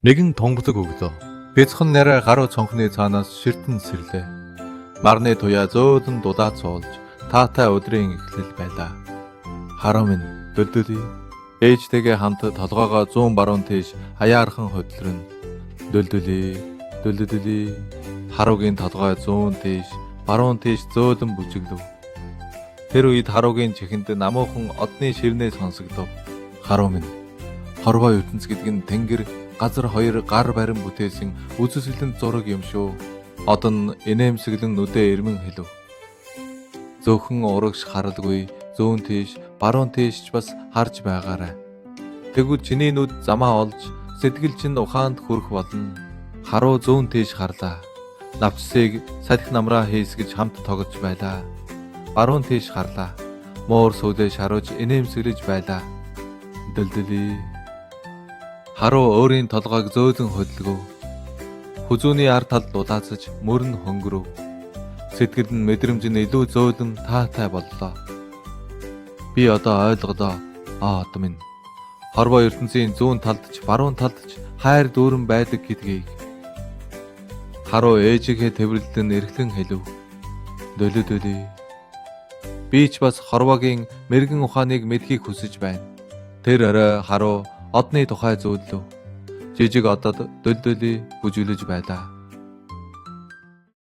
Нэгэн тонглог өглөө. Бяцхан нэрэ гаруй цонхны цаанаас ширтэн сэрлээ. Марны туяа зөөлөн дулаад суулж таатай өдрийн эхлэл байлаа. Хараа минь дөлдөлий. Ээжтэйгээ хамт толгоогоо 100 баруун тийш хаяархан хөдлөрн. Дөлдөлий. Харуугийн толгой 100 тийш баруун тийш зөөлөн бүжиглэв. Тэр үед харуугийн чихэнд намуухан одны ширнээ сонсогдов. Харуу минь хорвоо ертөнц гэдэг нь тэнгэр газар хоёр гар барин бүтээсэн үзэсгэлэн зураг юм шүү. Од нь инээмсэглэн нүдээ ирмэн хэлв. Зөвхөн урагш харалгүй зүүн тийш баруун тийш ч бас харж байгаарай. Тэгвэл чиний нүд замаа олж сэтгэл чинь ухаанд хүрэх болно. Харуу зүүн тийш харлаа. Навчсыг салхи намраа хийсгэж хамт тоглож байлаа. Баруун тийш харлаа. Муур сүлээ шаруулж инээмсэглэж байлаа. Дөлдөлий. Харуу өөрийн толгойг зөөлөн хөдөлгөв. Хүзүүний ар талд дулаацаж мөрн хөнгөрөв. Сэтгэл нь мэдрэмж нь илүү зөөлөн таатай боллоо. Би одоо ойлголоо. Од минь. Хорвоо ертөнцийн зүүн талд ч баруун талд ч хайр дүүрэн байдаг гэдгийг. Харуу ээжигээ тэвэрлэн эргэлэн хэлв. Дөлдөлий. Би ч бас хорвоогийн мэрэгэн ухааныг мэдхийг хүсэж байна. Тэр орой харуу одны тухай зөвлөв. Жижиг одод дөлдөлий бүжиглэж байлаа.